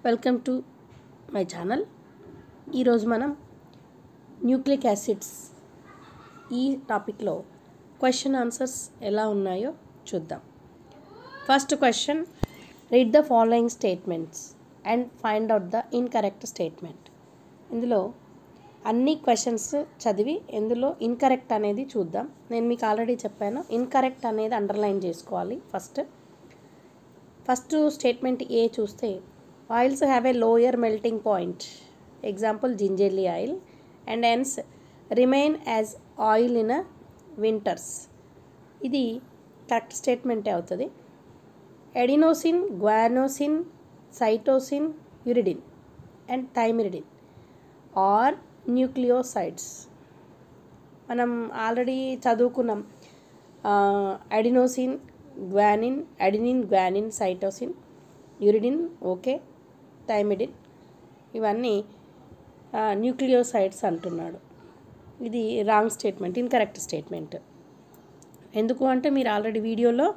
Welcome to my channel. ఈరోజు మనం nucleic acids ఈ టాపిక్లో క్వశ్చన్ ఆన్సర్స్ ఎలా ఉన్నాయో చూద్దాం. First question, read the following statements and find out the incorrect statement. ఇందులో అన్ని క్వశ్చన్స్ చదివి ఎందులో ఇన్కరెక్ట్ అనేది చూద్దాం. నేను మీకు ఆల్రెడీ చెప్పాను, ఇన్కరెక్ట్ అనేది అండర్లైన్ చేసుకోవాలి. ఫస్ట్ స్టేట్మెంట్ ఏ చూస్తే, oils have a lower melting point, example gingerly oil, and hence remain as oil in a winters. ఇది కరెక్ట్ స్టేట్మెంటే అవుతుంది. Adenosine, guanosine, cytosine, uridine and thymidine are nucleosides. మనం already చదువుకున్నాం. Adenosine, guanine, cytosine, uridine okay, thymidine ఇవన్నీ nucleosides అంటున్నాడు. ఇది wrong statement, incorrect statement. ఎందుకు అంటే మీరు ఆల్రెడీ వీడియోలో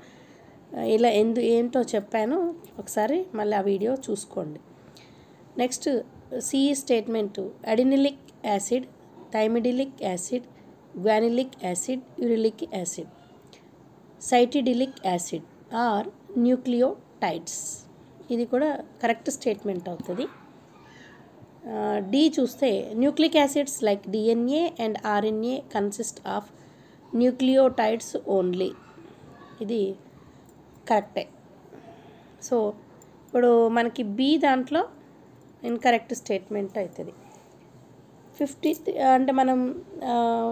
ఇలా ఏంటో చెప్పాను, ఒకసారి మళ్ళీ ఆ వీడియో చూసుకోండి. Next C statement, adenylic acid, thymidylic acid, guanylic acid, uridylic acid, cytidylic acid are nucleotides. ఇది కూడా కరెక్ట్ స్టేట్మెంట్ అవుతుంది. డి చూస్తే, nucleic acids like DNA and RNA consist of nucleotides only. ఇది కరెక్టే. సో ఇప్పుడు మనకి బి దాంట్లో ఇన్కరెక్ట్ స్టేట్మెంట్ అవుతుంది. 50 అంటే మనం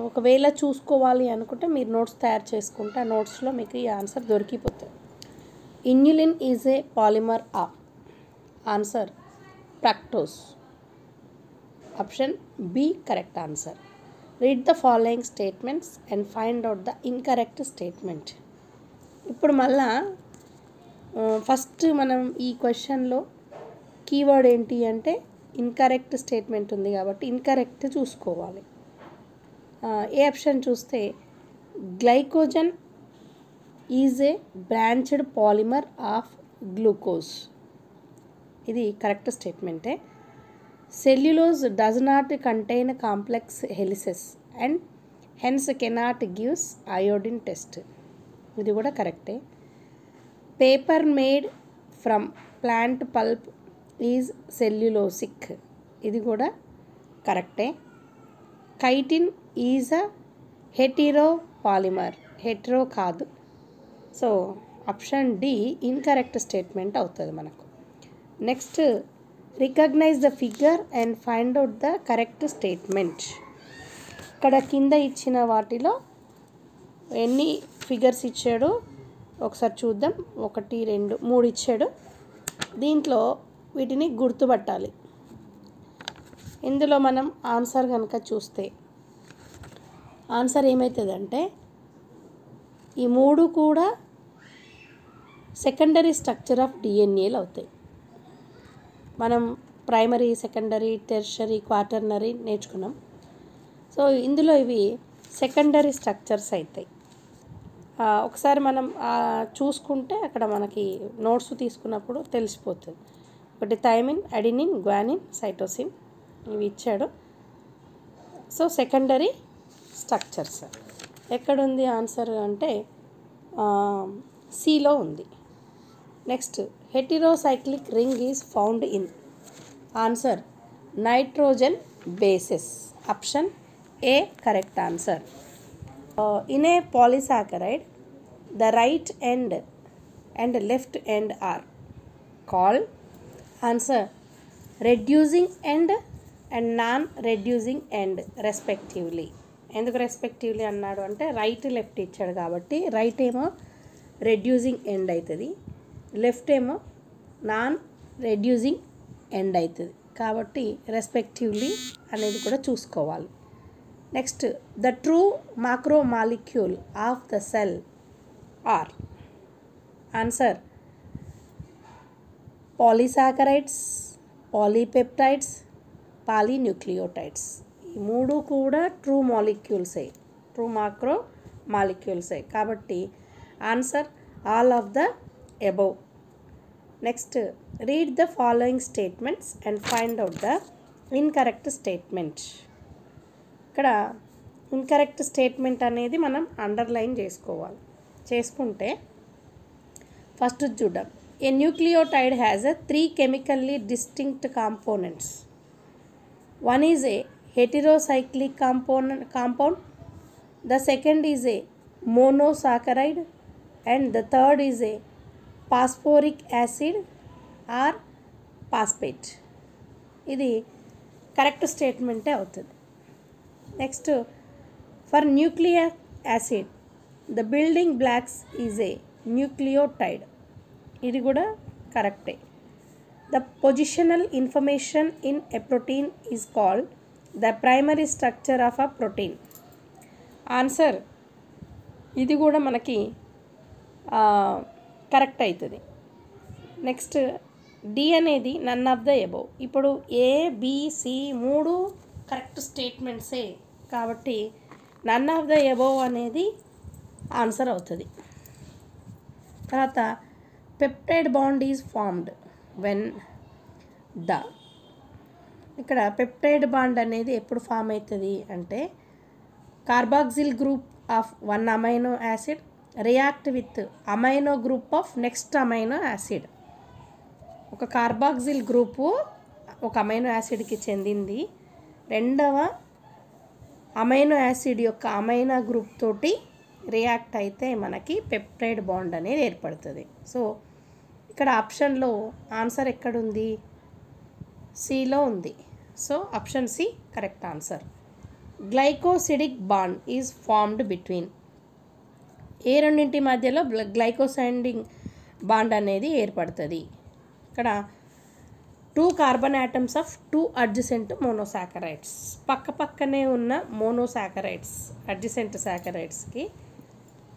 ఒకవేళ చూసుకోవాలి అనుకుంటే మీరు నోట్స్ తయారు చేసుకుంటే ఆ నోట్స్లో మీకు ఈ answer దొరికిపోతుంది. Inulin is a polymer of. Answer fructose. Option B correct answer. Read the following statements and find out the incorrect statement. ఇప్పుడు మళ్ళా ఫస్ట్ మనం ఈ క్వశ్చన్లో కీవర్డ్ ఏంటి అంటే ఇన్కరెక్ట్ స్టేట్మెంట్ ఉంది కాబట్టి ఇన్కరెక్ట్ చూసుకోవాలి. ఏ ఆప్షన్ చూస్తే, glycogen is a branched polymer of glucose. ఇది కరెక్ట్ స్టేట్మెంటే. Cellulose does not contain complex helices and hence cannot gives iodine test. ఇది కూడా కరెక్టే. Paper made from plant pulp is cellulosic. ఇది కూడా కరెక్టే. Chitin is a hetero polymer. Hetero కాదు. So option D incorrect statement అవుతుంది మనకు. Next, recognise the figure and find out the correct statement. ఇక్కడ కింద ఇచ్చిన వాటిలో ఎన్ని ఫిగర్స్ ఇచ్చాడో ఒకసారి చూద్దాం. 1, 2, 3 ఇచ్చాడు. దీంట్లో వీటిని గుర్తుపట్టాలి. ఇందులో మనం ఆన్సర్ కనుక చూస్తే ఆన్సర్ ఏమవుతుందంటే, ఈ 3 కూడా సెకండరీ స్ట్రక్చర్ ఆఫ్ డిఎన్ఏలు అవుతాయి. మనం ప్రైమరీ, సెకండరీ, టెర్షరీ, క్వాటర్నరీ నేర్చుకున్నాం. సో ఇందులో ఇవి సెకండరీ స్ట్రక్చర్స్ అవుతాయి. ఒకసారి మనం చూసుకుంటే అక్కడ మనకి నోట్స్ తీసుకున్నప్పుడు తెలిసిపోతుంది. ఒకటి థైమిన్, అడినిన్, గ్వానిన్, సైటోసిన్ ఇవి ఇచ్చాడు. సో సెకండరీ స్ట్రక్చర్స్ ఎక్కడుంది ఆన్సర్ అంటే సిలో ఉంది. Next, heterocyclic ring is found in. Answer nitrogen bases. Option A correct answer. In a polysaccharide the right end and left end are called. Answer reducing end and non reducing end respectively. ఎందుకు respectively అన్నాడు అంటే right left ఇచ్చాడు కాబట్టి right ఏమో reducing end అవుతుంది, left ఏమో non reducing end అవుతుంది. కాబట్టి రెస్పెక్టివ్లీ అనేది కూడా చూసుకోవాలి. Next, the true macro molecule of the cell are. Answer polysaccharides, polypeptides, polynucleotides. ఈ 3 కూడా ట్రూ మాలిక్యూల్సే, ట్రూ మాక్రో మాలిక్యూల్సే. కాబట్టి answer all of the above. Next, read the following statements and find out the incorrect statement. ఇక్కడ incorrect statement అనేది మనం underline చేసుకుంటే first చూద్దాం. A nucleotide has a 3 chemically distinct components. One is a heterocyclic compound, the second is a monosaccharide, and the third is a phosphoric acid or phosphate. ఇది correct స్టేట్మెంటే అవుతుంది. Next, for nucleic acid the building blocks is a nucleotide. ఇది కూడా కరెక్టే. The positional information in a protein is called the primary structure of a protein. Answer ఇది కూడా మనకి correct అవుతుంది. నెక్స్ట్, డి అనేది నన్ ఆఫ్ ద ఎబోవ్. ఇప్పుడు ABC 3 correct స్టేట్మెంట్సే కాబట్టి నన్ ఆఫ్ ద ఎబోవ్ అనేది ఆన్సర్ అవుతుంది. తర్వాత peptide bond is formed when the. ఇక్కడ పెప్టైడ్ బాండ్ అనేది ఎప్పుడు ఫామ్ అవుతుంది అంటే carboxyl group of 1 amino acid react with amino group of next amino acid. ఒక కార్బాక్సిల్ గ్రూపు ఒక అమైనో యాసిడ్కి చెందింది, రెండవ అమైనో యాసిడ్ యొక్క అమైనో గ్రూప్ తోటి రియాక్ట్ అయితే మనకి పెప్టైడ్ బాండ్ అనేది ఏర్పడుతుంది. సో ఇక్కడ ఆప్షన్లో ఆన్సర్ ఎక్కడుంది? సిలో ఉంది. So option C correct answer. Glycosidic bond is formed between. ఏ రెండింటి మధ్యలో గ్లైకోసైడింగ్ బాండ్ అనేది ఏర్పడుతుంది? ఇక్కడ 2 carbon atoms of 2 adjacent monosaccharides. పక్కనే ఉన్న మోనోసాకరైడ్స్ అడ్జసెంట్ సాకరైడ్స్కి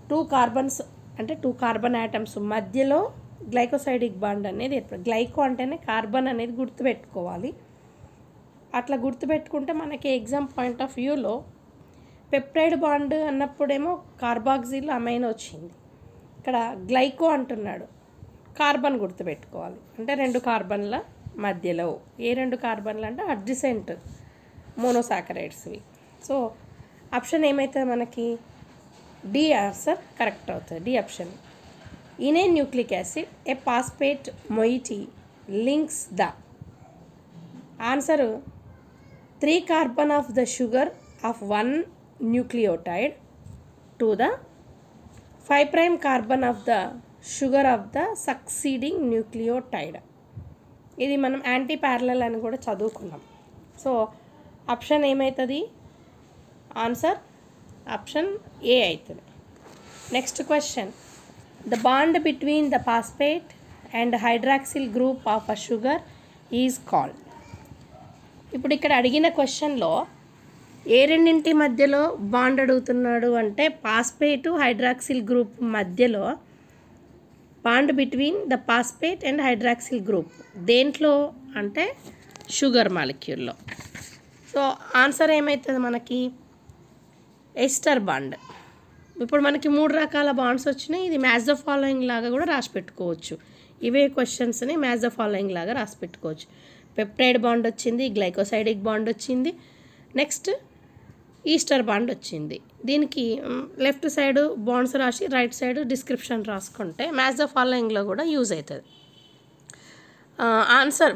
2 కార్బన్స్ అంటే 2 కార్బన్ యాటమ్స్ మధ్యలో గ్లైకోసైడిక్ బాండ్ అనేది ఏర్పడుతుంది. గ్లైకో అంటేనే కార్బన్ అనేది గుర్తుపెట్టుకోవాలి. అట్లా గుర్తుపెట్టుకుంటే మనకి ఎగ్జామ్ పాయింట్ ఆఫ్ వ్యూలో పెప్టైడ్ బాండ్ అన్నప్పుడేమో కార్బాక్సిల్ అమైనో వచ్చింది, ఇక్కడ గ్లైకో అంటున్నాడు, కార్బన్ గుర్తుపెట్టుకోవాలి. అంటే 2 కార్బన్ల మధ్యలో, ఏ 2 కార్బన్లు అంటే అడ్జసెంట్ మోనోసాకరైడ్స్వి. సో ఆప్షన్ ఏమవుతుంది మనకి? డి ఆన్సర్ కరెక్ట్ అవుతుంది. D option. In a nucleic acid, a phosphate moiety links the. Answer 3 carbon of the sugar of 1 nucleotide to the 5' carbon of the sugar of the succeeding nucleotide. ఇది మనం anti parallel అని కూడా చదువుకున్నాం. So option ఏమవుతుంది? Answer option A అవుతుంది. Next question. The bond between the phosphate and hydroxyl group of a sugar is called. ఇప్పుడు ఇక్కడ అడిగిన క్వశ్చన్లో ఏ రెండింటి మధ్యలో బాండ్ అడుగుతున్నాడు అంటే ఫాస్ఫేట్ హైడ్రాక్సిల్ గ్రూప్ మధ్యలో bond between the phosphate and hydroxyl group. దేంట్లో అంటే షుగర్ మాలిక్యూల్లో. సో ఆన్సర్ ఏమవుతుంది మనకి? Ester bond. ఇప్పుడు మనకి 3 రకాల బాండ్స్ వచ్చినాయి. ఇది మ్యాచ్ ద ఫాలోయింగ్ లాగా కూడా రాసి పెట్టుకోవచ్చు. ఇవే క్వశ్చన్స్ని మ్యాచ్ ద ఫాలోయింగ్ లాగా రాసి పెట్టుకోవచ్చు. పెప్టైడ్ బాండ్ వచ్చింది, గ్లైకోసైడిక్ బాండ్ వచ్చింది, నెక్స్ట్ ఈస్టర్ బాండ్ వచ్చింది. దీనికి లెఫ్ట్ సైడ్ బాండ్స్ రాసి రైట్ సైడ్ డిస్క్రిప్షన్ రాసుకుంటే మ్యాచ్ ద ఫాలోయింగ్లో కూడా యూజ్ అవుతుంది. ఆన్సర్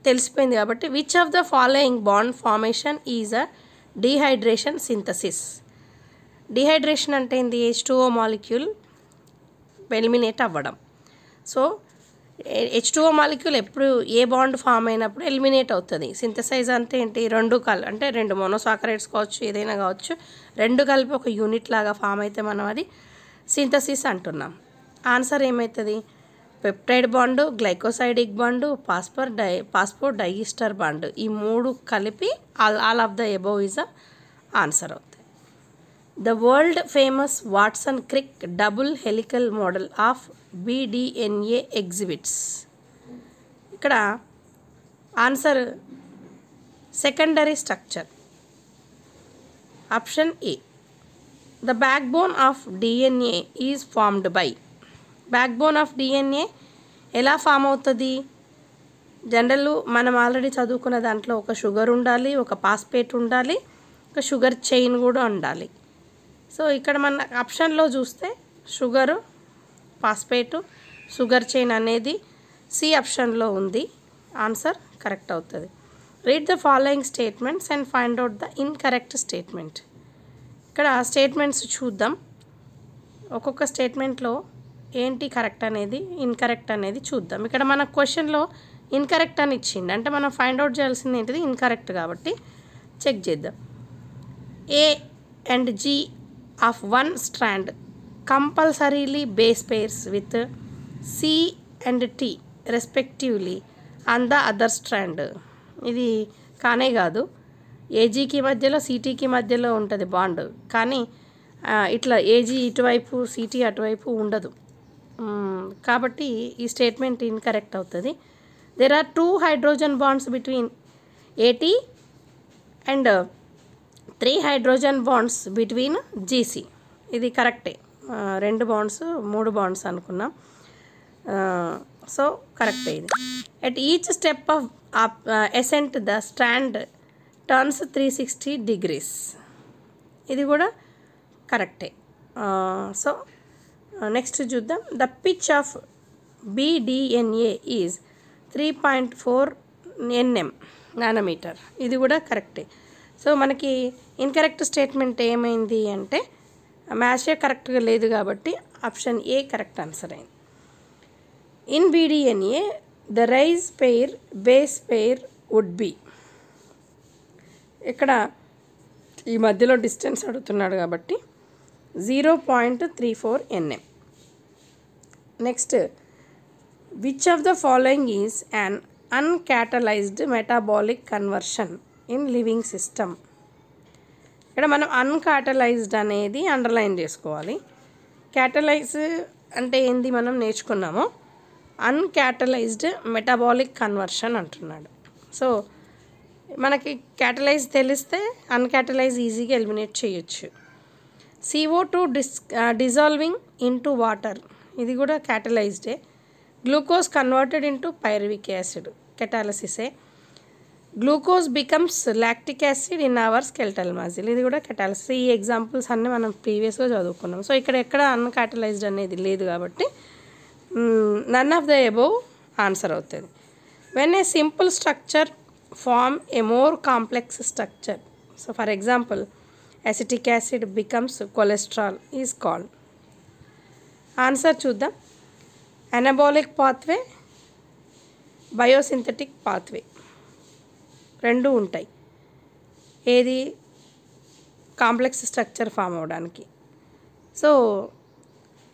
తెలిసిపోయింది కాబట్టి which of the following bond formation is a dehydration synthesis. Dehydration అంటే ఏంది? H2O మాలిక్యూల్ ఎలిమినేట్ అవ్వడం. సో H2O మాలిక్యూల్ ఎప్పుడు ఏ బాండ్ ఫామ్ అయినప్పుడు ఎలిమినేట్ అవుతుంది. సింథసైజ్ అంటే ఏంటి? 2 అంటే 2 మోనోసాకరైడ్స్ కావచ్చు, ఏదైనా కావచ్చు, 2 కలిపి ఒక యూనిట్ లాగా ఫామ్ అయితే మనం అది సింథసిస్ అంటున్నాం. ఆన్సర్ ఏమవుతుంది? Peptide bond, glycosidic bond, phospho diester bond, ఈ 3 కలిపి all of the above is a answer అవుతుంది. The world famous Watson-Crick double helical model of BDNA exhibits. ఇక్కడ answer secondary structure. Option A. The backbone of DNA is formed by. Backbone of DNA ఎలా form అవుతుంది? General మనం already చదువుకున్న దాంట్లో ఒక sugar ఉండాలి, ఒక పాస్పేట్ ఉండాలి, ఒక షుగర్ చైన్ కూడా ఉండాలి. సో ఇక్కడ మన ఆప్షన్లో చూస్తే షుగరు, పాస్పేటు, షుగర్ చైన్ అనేది సి ఆప్షన్లో ఉంది. ఆన్సర్ కరెక్ట్ అవుతుంది. Read the following statements and find out the incorrect statement. ఇక్కడ స్టేట్మెంట్స్ చూద్దాం. ఒక్కొక్క స్టేట్మెంట్లో ఏంటి కరెక్ట్ అనేది, ఇన్కరెక్ట్ అనేది చూద్దాం. ఇక్కడ మన క్వశ్చన్లో ఇన్కరెక్ట్ అని ఇచ్చింది, అంటే మనం ఫైండ్ అవుట్ చేయాల్సింది ఏంటిది, ఇన్కరెక్ట్. కాబట్టి చెక్ చేద్దాం. A and G of one strand compulsorily base pairs with C and T respectively on the other strand. ఇది కానే కాదు. ఏజీకి మధ్యలో సిటీకి మధ్యలో ఉంటుంది బాండ్, కానీ ఇట్లా ఏజీ ఇటువైపు సిటీ అటువైపు ఉండదు. కాబట్టి ఈ స్టేట్మెంట్ ఇన్కరెక్ట్ అవుతుంది. There are 2 hydrogen bonds between AT and 3 hydrogen bonds between GC. ఇది కరెక్టే. 2 బాండ్స్ 3 బాండ్స్ అనుకున్నాం. సో కరెక్టే ఇది. At each step of ascent the strand turns 360 degrees. ఇది కూడా కరెక్టే. సో నెక్స్ట్ చూద్దాం. The pitch of BDNA is 3.4 nm nanometer. ఇది కూడా కరెక్టే. సో మనకి ఇన్కరెక్ట్ స్టేట్మెంట్ ఏమైంది అంటే మ్యాచే కరెక్ట్గా లేదు, కాబట్టి ఆప్షన్ ఏ కరెక్ట్ ఆన్సర్ అయింది. In BDNA the rise pair base pair would be. ఇక్కడ ఈ మధ్యలో డిస్టెన్స్ అడుగుతున్నాడు కాబట్టి 0.34 nm. Next, which of the following is an uncatalysed metabolic conversion in living system. ఇక్కడ మనం అన్కాటలైజ్డ్ అనేది అండర్లైన్ చేసుకోవాలి. క్యాటలైజ్ అంటే ఏంది మనం నేర్చుకున్నాము. అన్కాటలైజ్డ్ మెటాబాలిక్ కన్వర్షన్ అంటున్నాడు. సో మనకి క్యాటలైజ్ తెలిస్తే అన్కాటలైజ్ ఈజీగా ఎలిమినేట్ చేయొచ్చు. CO2 dissolving into water. ఇది కూడా క్యాటలైజ్డే. Glucose converted into pyruvic acid, కెటాలసిసే. Glucose becomes lactic acid in our skeletal muscle. ఇది కూడా కెటాలసిస్. ఈ ఎగ్జాంపుల్స్ అన్నీ మనం ప్రీవియస్గా చదువుకున్నాం. సో ఇక్కడ ఎక్కడ అన్కాటలైజ్డ్ అనేది లేదు కాబట్టి none of the above answer అవుతుంది. When a simple structure form a more complex structure. So for example acetic acid becomes cholesterol is called. Answer చూద్దాం. అనబాలిక్ పాత్వే, బయోసింథటిక్ పాత్వే రెండు ఉంటాయి. ఏది కాంప్లెక్స్ స్ట్రక్చర్ ఫామ్ అవ్వడానికి. So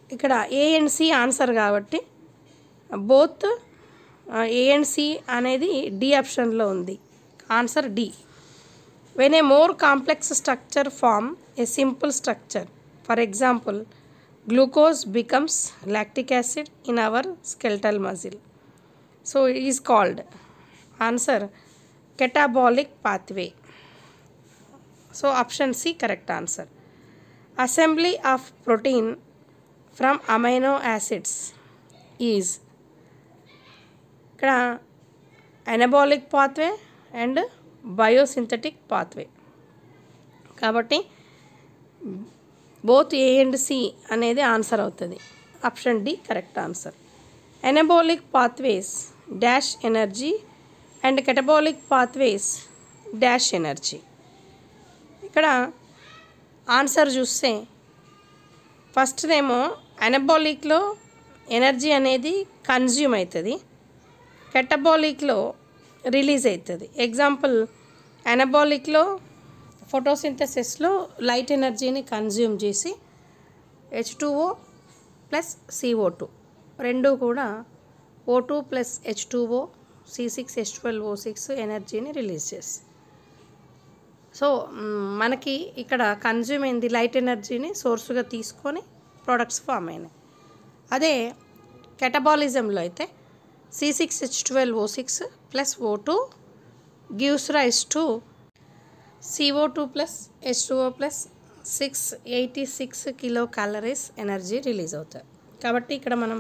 ఇక్కడ A and C answer కాబట్టి both A and C అనేది D ఆప్షన్లో ఉంది. Answer D. When a more complex structure form a simple structure, for example glucose becomes lactic acid in our skeletal muscle. So it is called answer catabolic pathway. So option C correct answer. Assembly of protein from amino acids is. ఇక్కడ anabolic pathway and biosynthetic pathway కాబట్టి both A and C అనేది answer అవుతుంది. Option D correct answer. Anabolic pathways dash energy and catabolic pathways dash energy. ఇక్కడ answer చూస్తే ఫస్ట్దేమో అనబాలిక్లో energy అనేది consume అవుతుంది, కెటబాలిక్లో రిలీజ్ అవుతుంది. ఎగ్జాంపుల్ అనబాలిక్లో ఫోటోసింథసిస్లో లైట్ ఎనర్జీని కన్జ్యూమ్ చేసి H2O ప్లస్ CO2 రెండు కూడా O2 ప్లస్ H2O C6H12O6 ఎనర్జీని రిలీజ్ చేస్తుంది. సో మనకి ఇక్కడ కన్జ్యూమ్ అయింది లైట్ ఎనర్జీని సోర్స్గా తీసుకొని ప్రోడక్ట్స్ ఫామ్ అయినాయి. అదే కెటబాలిజంలో అయితే C6H12O6 plus O2 gives rise to CO2 plus H2O plus 686 kilo calories energy release అవుతాయి. కాబట్టి ఇక్కడ మనం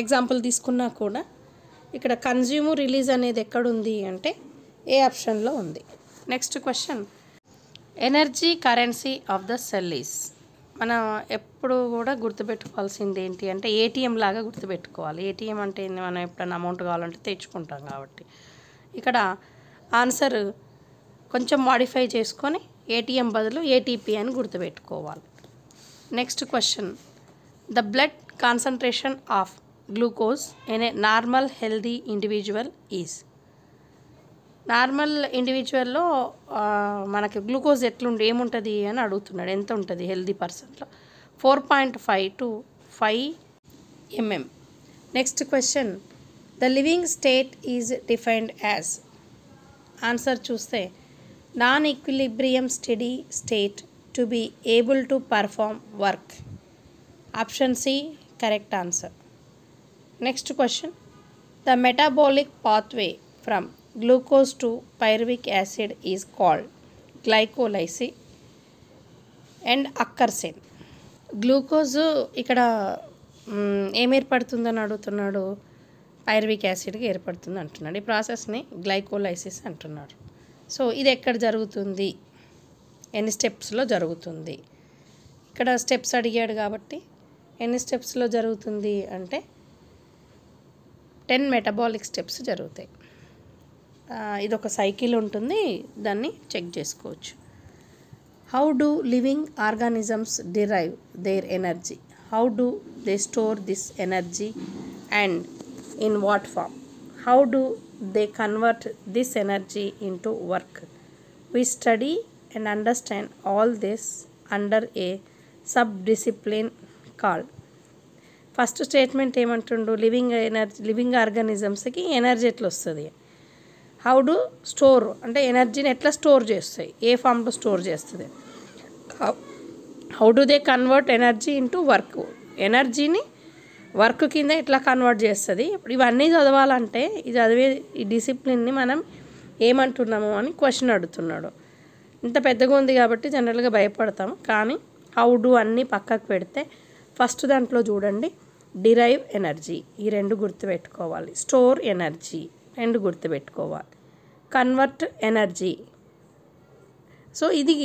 ఎగ్జాంపుల్ తీసుకున్నా కూడా ఇక్కడ కన్జ్యూమ్ రిలీజ్ అనేది ఎక్కడుంది అంటే ఏ ఆప్షన్లో ఉంది. Next question, energy currency of the cell is. మనం ఎప్పుడు కూడా గుర్తుపెట్టుకోవాల్సింది ఏంటి అంటే ఏటీఎం లాగా గుర్తుపెట్టుకోవాలి. ఏటీఎం అంటే మనం ఎప్పుడైనా అమౌంట్ కావాలంటే తెచ్చుకుంటాం కాబట్టి ఇక్కడ ఆన్సర్ కొంచెం మాడిఫై చేసుకొని ఏటీఎం బదులు ఏటీపీ అని గుర్తుపెట్టుకోవాలి. Next question, the blood concentration of glucose in a normal healthy individual is. Normal ఇండివిజువల్లో మనకి గ్లూకోజ్ ఏముంటుంది అని అడుగుతున్నాడు. ఎంత ఉంటుంది హెల్దీ పర్సన్లో? 4.5 to 5 mm. Next question, the living state is defined as. Answer చూస్తే non equilibrium steady state to be able to perform work. Option C correct answer. Next question, the metabolic pathway from glucose to pyruvic acid is called glycolysis and అక్కర్సేన్. Glucose ఇక్కడ ఏం ఏర్పడుతుందని అడుగుతున్నాడు? Pyruvic యాసిడ్గా ఏర్పడుతుంది అంటున్నాడు. ఈ ప్రాసెస్ని glycolysis అంటున్నారు. So ఇది ఎక్కడ జరుగుతుంది, ఎన్ని స్టెప్స్లో జరుగుతుంది? ఇక్కడ స్టెప్స్ అడిగాడు కాబట్టి ఎన్ని స్టెప్స్లో జరుగుతుంది అంటే 10 మెటబాలిక్ స్టెప్స్ జరుగుతాయి. ఇదొక సైకిల్ ఉంటుంది, దాన్ని చెక్ చేసుకోవచ్చు. How do living organisms derive their energy? How do they store this energy and in what form? How do they convert this energy into work? We study and understand all this under a sub-discipline called. First statement ఏమంటుండు? Living ఆర్గానిజమ్స్కి energy ఎట్లా వస్తుంది? How do store అంటే ఎనర్జీని ఎట్లా store చేస్తాయి, ఏ ఫామ్లో store చేస్తుంది? How do they convert energy into work, ఎనర్జీని వర్క్ కింద ఎట్లా కన్వర్ట్ చేస్తుంది? ఇప్పుడు ఇవన్నీ చదవాలంటే ఇది చదివే ఈ డిసిప్లిన్ని మనం ఏమంటున్నాము అని క్వశ్చన్ అడుగుతున్నాడు. ఇంత పెద్దగా ఉంది కాబట్టి జనరల్గా భయపడతాం, కానీ హౌ డు అన్నీ పక్కకు పెడితే ఫస్ట్ దాంట్లో చూడండి, డిరైవ్ ఎనర్జీ ఈ రెండు గుర్తుపెట్టుకోవాలి, స్టోర్ ఎనర్జీ రెండు గుర్తుపెట్టుకోవాలి, కన్వర్ట్ ఎనర్జీ. సో ఇది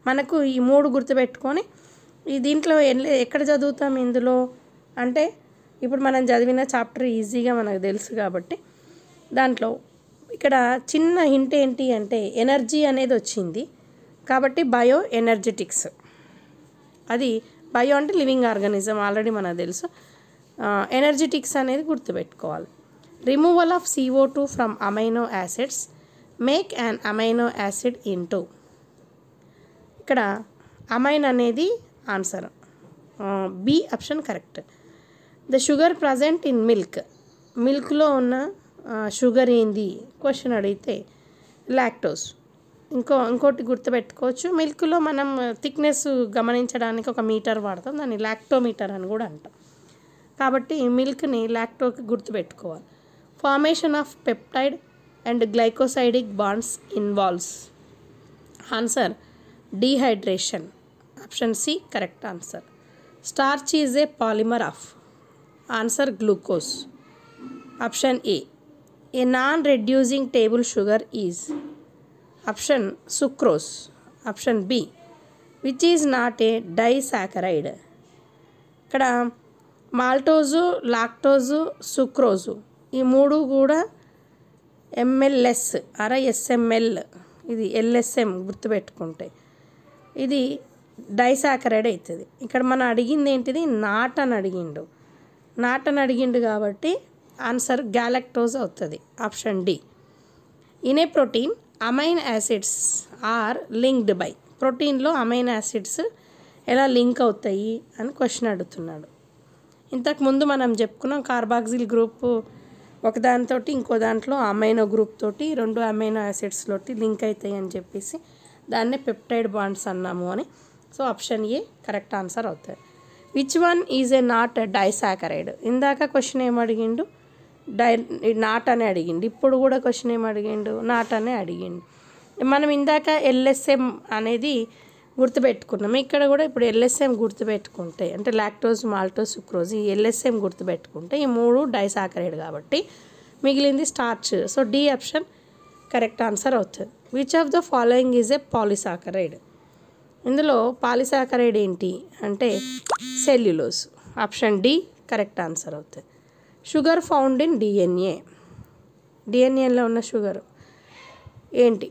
మనకు ఈ మూడు గుర్తుపెట్టుకొని ఈ దీంట్లో ఎక్కడ చదువుతాం ఇందులో అంటే ఇప్పుడు మనం చదివిన చాప్టర్ ఈజీగా మనకు తెలుసు కాబట్టి దాంట్లో ఇక్కడ చిన్న హింట్ ఏంటి అంటే ఎనర్జీ అనేది వచ్చింది కాబట్టి బయో ఎనర్జెటిక్స్, అది బయో అంటే లివింగ్ ఆర్గానిజం ఆల్రెడీ మనకు తెలుసు. ఎనర్జెటిక్స్ అనేది గుర్తుపెట్టుకోవాలి. Removal of CO2 from amino acids make an amino acid into. ఇక్కడ అమైన్ అనేది answer, B option correct. The sugar present in మిల్క్లో ఉన్న షుగర్ ఏంది క్వశ్చన్ అడిగితే లాక్టోస్. ఇంకోటి గుర్తుపెట్టుకోవచ్చు, మిల్క్లో మనం థిక్నెస్ గమనించడానికి ఒక మీటర్ వాడతాం, దాన్ని లాక్టోమీటర్ అని కూడా అంటాం. కాబట్టి మిల్క్ని లాక్టోకి గుర్తుపెట్టుకోవాలి. Formation of peptide and glycosidic bonds involves. Answer dehydration. Option C correct answer. Starch is a polymer of. Answer glucose. Option A. A non reducing table sugar is. Option sucrose. Option B. Which is not a disaccharide. ఇక్కడ maltose, lactose, sucrose ఈ మూడు కూడా MLS SML, ఇది LSM గుర్తుపెట్టుకుంటే ఇది disaccharide అవుతుంది. ఇక్కడ మనం అడిగింది ఏంటిది? నాట్ అని అడిగిండు కాబట్టి ఆన్సర్ గ్యాలక్టోజ్ అవుతుంది. Option D. In a protein amine acids are linked by. ప్రోటీన్లో అమైన్ యాసిడ్స్ ఎలా లింక్ అవుతాయి అని క్వశ్చన్ అడుగుతున్నాడు. ఇంతకుముందు మనం చెప్పుకున్నాం కార్బాక్సిల్ గ్రూప్ ఒకదానితో ఇంకో దాంట్లో అమైనో గ్రూప్ తోటి 2 అమైనో యాసిడ్స్ తోటి లింక్ అవుతాయి అని చెప్పేసి దాన్నే పెప్టైడ్ బాండ్స్ అన్నాము అని. So option A correct answer అవుతుంది. Which one is a not disaccharide. ఇందాక క్వశ్చన్ ఏమడిగిండు? నాట్ అని అడిగిండు. ఇప్పుడు కూడా క్వశ్చన్ ఏమడిగిండు? నాట్ అనే అడిగిండు. మనం ఇందాక LSM అనేది గుర్తుపెట్టుకున్నాం, ఇక్కడ కూడా ఇప్పుడు LSM గుర్తుపెట్టుకుంటే అంటే లాక్టోజ్, మాల్టోజ్, సుక్రోజ్ ఈ LSM గుర్తుపెట్టుకుంటే ఈ మూడు డైసాకరైడ్ కాబట్టి మిగిలింది starch. So D option correct answer అవుతుంది. Which of the following is a polysaccharide? ఇందులో పాలిసాకరైడ్ ఏంటి అంటే cellulose. Option D correct answer అవుతుంది. Sugar found in DNA. డిఎన్ఏలో ఉన్న షుగర్ ఏంటి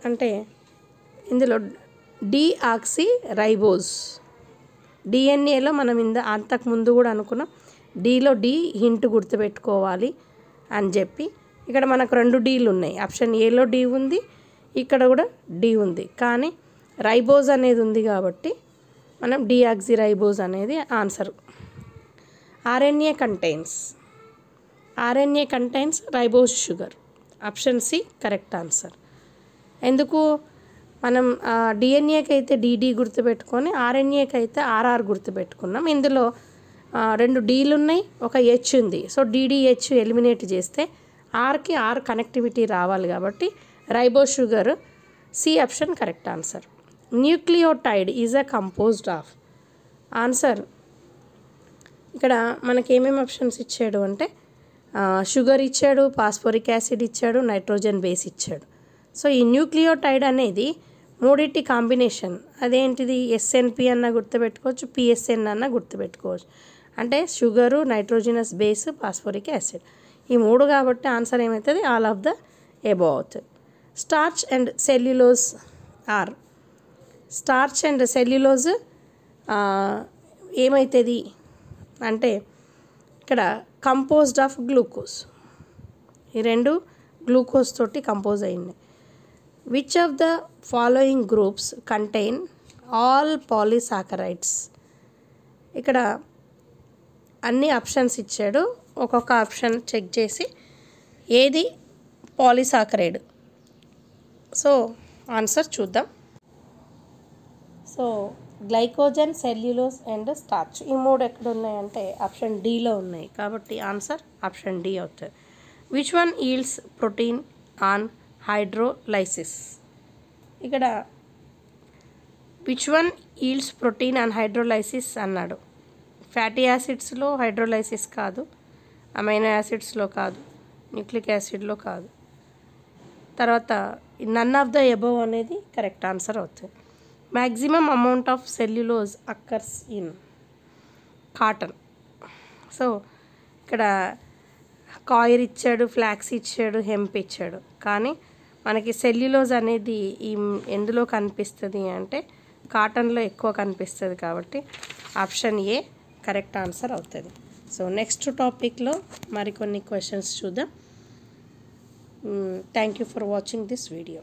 అంటే ఇందులో డిఆక్సీ రైబోజ్. డిఎన్ఏలో మనం అంతకుముందు కూడా అనుకున్నాం డిలో డి హింట్ గుర్తుపెట్టుకోవాలి అని చెప్పి. ఇక్కడ మనకు 2 డీలు ఉన్నాయి. ఆప్షన్ ఏలో డి ఉంది, ఇక్కడ కూడా డి ఉంది, కానీ రైబోజ్ అనేది ఉంది కాబట్టి మనం డిఆక్సీ రైబోజ్ అనేది answer. RNA contains ribose sugar. Option C correct answer. ఎందుకు మనం డిఎన్ఏకి అయితే డిడి గుర్తుపెట్టుకొని ఆర్ఎన్ఏకి అయితే ఆర్ఆర్ గుర్తుపెట్టుకున్నాం. ఇందులో 2 డీలు ఉన్నాయి, ఒక హెచ్ ఉంది. సో డిడిహెచ్ ఎలిమినేట్ చేస్తే ఆర్కి ఆర్ కనెక్టివిటీ రావాలి కాబట్టి ribose sugar. C option correct answer. Nucleotide is a composed of. Answer ఇక్కడ మనకి ఏమేమి ఆప్షన్స్ ఇచ్చాడు అంటే షుగర్ ఇచ్చాడు, ఫాస్ఫోరిక్ యాసిడ్ ఇచ్చాడు, నైట్రోజన్ బేస్ ఇచ్చాడు. సో ఈ న్యూక్లియోటైడ్ అనేది 3 కాంబినేషన్. అదేంటిది ఎస్ఎన్పి అన్న గుర్తుపెట్టుకోవచ్చు, పిఎస్ఎన్ అన్న గుర్తుపెట్టుకోవచ్చు. అంటే sugar, nitrogenous base, phosphoric acid, ఈ 3 కాబట్టి ఆన్సర్ ఏమవుతుంది ఆల్ ఆఫ్ ద ఎబో అవుతుంది. Starch and cellulose are. Starch and cellulose ఏమవుతుంది అంటే ఇక్కడ కంపోజ్డ్ ఆఫ్ గ్లూకోజ్. ఈ 2 గ్లూకోజ్ తోటి కంపోజ్ అయింది. Which of the following groups contain all polysaccharides? ఇక్కడ అన్ని ఆప్షన్స్ ఇచ్చాడు, ఒక్కొక్క ఆప్షన్ చెక్ చేసి ఏది పాలిసాకరైడ్. సో ఆన్సర్ చూద్దాం. So glycogen, cellulose and starch, ఈ 3 ఎక్కడ ఉన్నాయంటే ఆప్షన్ డిలో ఉన్నాయి కాబట్టి ఆన్సర్ ఆప్షన్ డి అవుతుంది. Which one yields protein on hydrolysis? ఇక్కడ which one yields protein on hydrolysis అన్నాడు. ఫ్యాటీ యాసిడ్స్లో హైడ్రోలైసిస్ కాదు, అమైనో యాసిడ్స్లో కాదు, న్యూక్లిక్ యాసిడ్లో కాదు. తర్వాత నన్ ఆఫ్ ద అబోవ్ అనేది కరెక్ట్ ఆన్సర్ అవుతుంది. Maximum amount of cellulose occurs in cotton. So ఇక్కడ కాయిర్ ఇచ్చాడు, ఫ్లాక్స్ ఇచ్చాడు, హెంప్ ఇచ్చాడు, కానీ మనకి సెల్యులోజ్ అనేది ఎందులో కనిపిస్తుంది అంటే కాటన్లో ఎక్కువ కనిపిస్తుంది కాబట్టి ఆప్షన్ ఏ కరెక్ట్ ఆన్సర్ అవుతుంది. సో నెక్స్ట్ టాపిక్లో మరికొన్ని క్వశ్చన్స్ చూద్దాం. Thank you for watching this video.